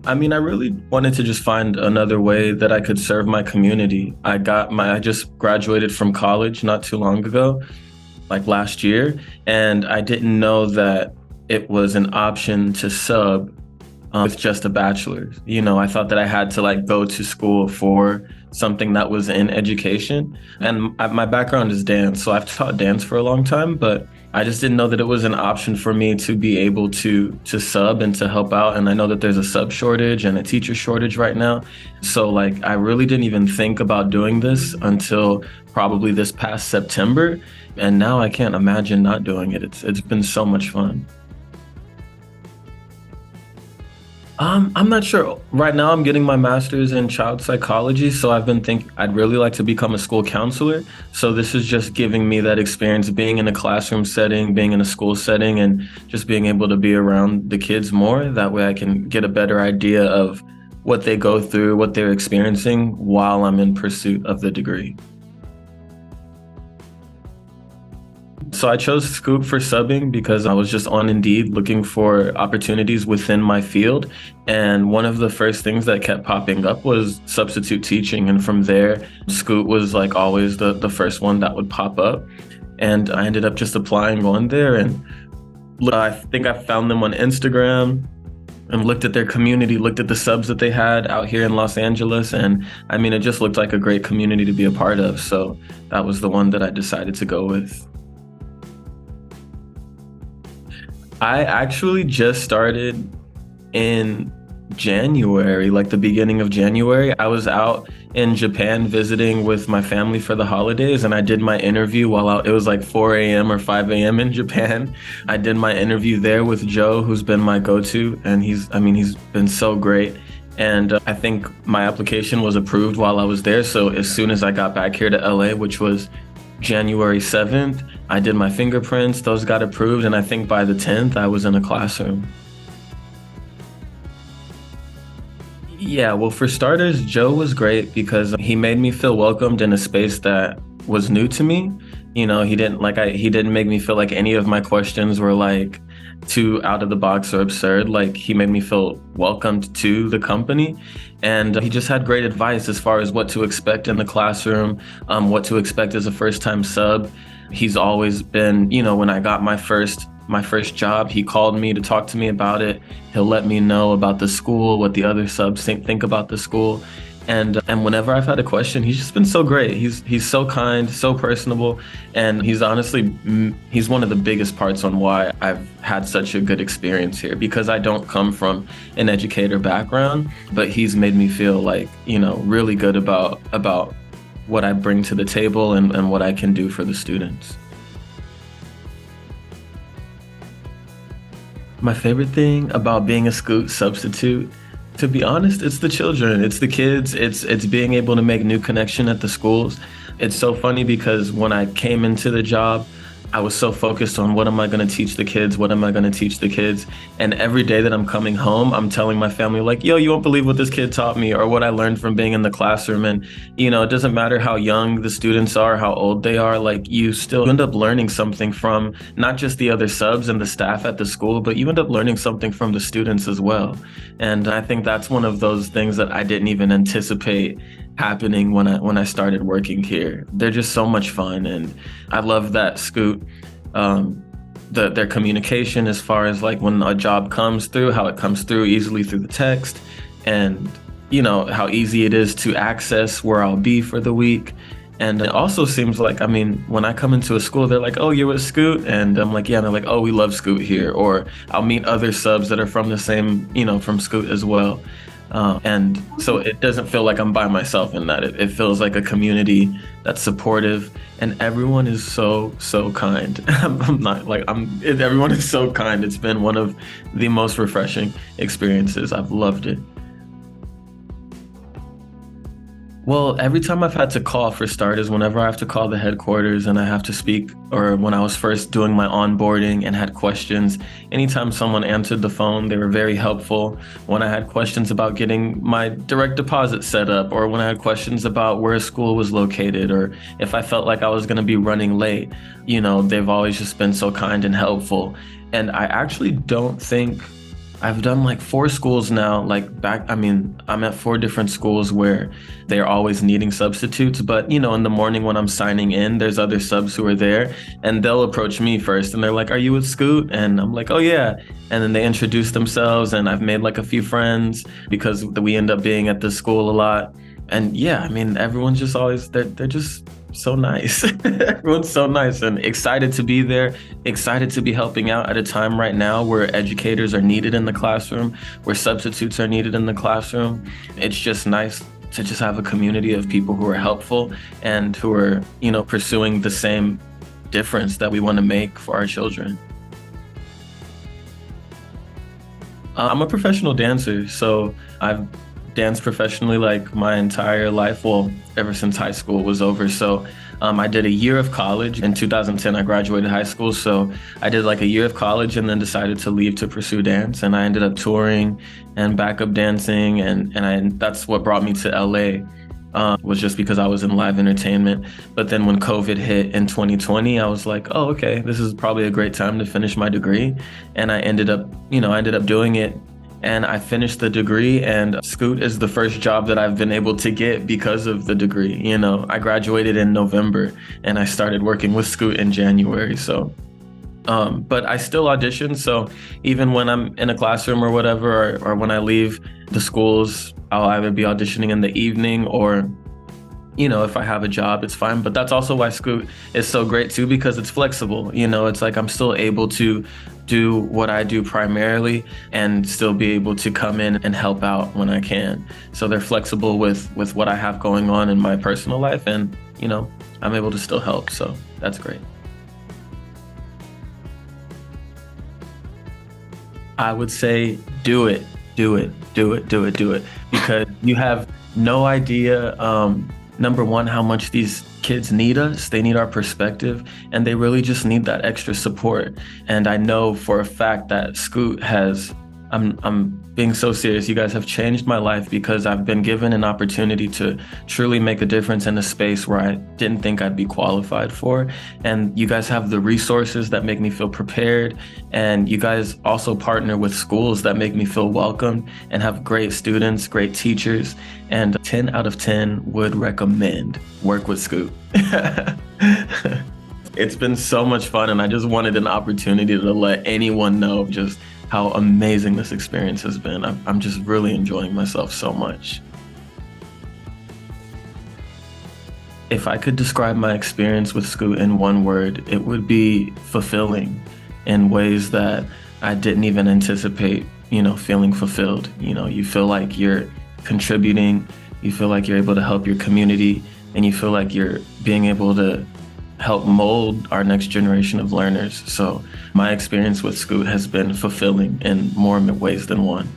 I mean, I really wanted to just find another way that I could serve my community. I just graduated from college not too long ago, like last year, and I didn't know that it was an option to sub with just a bachelor's. I thought that I had to like go to school for something that was in education. And my background is dance, so I've taught dance for a long time, but I just didn't know that it was an option for me to be able to sub and to help out. And I know that there's a sub shortage and a teacher shortage right now. So like I really didn't even think about doing this until probably this past September. And now I can't imagine not doing it. It's been so much fun. I'm not sure. Right now, I'm getting my master's in child psychology, so I'd really like to become a school counselor. So this is just giving me that experience being in a classroom setting, being in a school setting, and just being able to be around the kids more. That way I can get a better idea of what they go through, what they're experiencing while I'm in pursuit of the degree. So I chose Scoop for subbing because I was just on Indeed looking for opportunities within my field. And one of the first things that kept popping up was substitute teaching. And from there, Scoop was like always the first one that would pop up. And I ended up just applying on there. And I think I found them on Instagram and looked at their community, looked at the subs that they had out here in Los Angeles. And I mean, it just looked like a great community to be a part of. So that was the one that I decided to go with. I actually just started in January, like the beginning of January. I was out in Japan visiting with my family for the holidays, and I did my interview it was like 4 a.m. or 5 a.m. in Japan. I did my interview there with Joe, who's been my go-to, and he's been so great. And I think my application was approved while I was there. So as soon as I got back here to LA, which was January 7th, I did my fingerprints, those got approved, and I think by the 10th, I was in a classroom. Yeah, well, for starters, Joe was great because he made me feel welcomed in a space that was new to me. He didn't make me feel like any of my questions were like too out of the box or absurd. Like he made me feel welcomed to the company. And he just had great advice as far as what to expect in the classroom, what to expect as a first time sub. He's always been, when I got my first job, he called me to talk to me about it. He'll let me know about the school, what the other subs think about the school. And whenever I've had a question, he's just been so great. He's so kind, so personable, and he's one of the biggest parts on why I've had such a good experience here, because I don't come from an educator background, but he's made me feel like, really good about what I bring to the table and what I can do for the students. My favorite thing about being a Scoot substitute, to be honest, it's the children, it's the kids, it's being able to make new connection at the schools. It's so funny because when I came into the job, I was so focused on what am I going to teach the kids? What am I going to teach the kids? And every day that I'm coming home, I'm telling my family like, yo, you won't believe what this kid taught me or what I learned from being in the classroom. And, it doesn't matter how young the students are, how old they are, like you still end up learning something from not just the other subs and the staff at the school, but you end up learning something from the students as well. And I think that's one of those things that I didn't even anticipate happening when I started working here. They're just so much fun, and I love that Scoot, their communication as far as like when a job comes through, how it comes through easily through the text, and how easy it is to access where I'll be for the week. And it also seems like, when I come into a school, they're like, oh, you're with Scoot? And I'm like, yeah. And they're like, oh, we love Scoot here. Or I'll meet other subs that are from the same, from Scoot as well. And so it doesn't feel like I'm by myself in that. It feels like a community that's supportive, and everyone is so, so kind. I'm not like, everyone is so kind. It's been one of the most refreshing experiences. I've loved it. Well, every time I've had to call, for starters, whenever I have to call the headquarters and I have to speak, or when I was first doing my onboarding and had questions, anytime someone answered the phone, they were very helpful. When I had questions about getting my direct deposit set up, or when I had questions about where a school was located, or if I felt like I was going to be running late, they've always just been so kind and helpful. And I actually don't think I've done like four schools now. I'm at four different schools where they're always needing substitutes. But, in the morning when I'm signing in, there's other subs who are there and they'll approach me first and they're like, "Are you with Scoot?" And I'm like, "Oh, yeah." And then they introduce themselves and I've made like a few friends because we end up being at the school a lot. And yeah, I mean, everyone's just always, they're just so nice. Everyone's so nice and excited to be there, excited to be helping out at a time right now where educators are needed in the classroom, where substitutes are needed in the classroom. It's just nice to just have a community of people who are helpful and who are, pursuing the same difference that we want to make for our children. I'm a professional dancer, so I've danced professionally like my entire life. Well, ever since high school was over. So I did a year of college. In 2010, I graduated high school. So I did like a year of college and then decided to leave to pursue dance. And I ended up touring and backup dancing. That's what brought me to LA. Was just because I was in live entertainment. But then when COVID hit in 2020, I was like, oh, okay, this is probably a great time to finish my degree. And I ended up doing it. And I finished the degree, and Scoot is the first job that I've been able to get because of the degree. I graduated in November and I started working with Scoot in January. So but I still audition. So even when I'm in a classroom or whatever, or when I leave the schools, I'll either be auditioning in the evening or, if I have a job, it's fine. But that's also why Scoot is so great too, because it's flexible. It's like I'm still able to do what I do primarily and still be able to come in and help out when I can. So they're flexible with what I have going on in my personal life, and, I'm able to still help. So that's great. I would say do it, do it, do it, do it, do it, because you have no idea, number one, how much these kids need us. They need our perspective, and they really just need that extra support. And I know for a fact that Scoot I'm being so serious. You guys have changed my life because I've been given an opportunity to truly make a difference in a space where I didn't think I'd be qualified for. And you guys have the resources that make me feel prepared. And you guys also partner with schools that make me feel welcome and have great students, great teachers. And 10 out of 10 would recommend work with Scoot. It's been so much fun, and I just wanted an opportunity to let anyone know just how amazing this experience has been. I'm just really enjoying myself so much. If I could describe my experience with Scoot in one word, it would be fulfilling in ways that I didn't even anticipate, feeling fulfilled. You feel like you're contributing, you feel like you're able to help your community, and you feel like you're being able to help mold our next generation of learners. So my experience with Scoot has been fulfilling in more ways than one.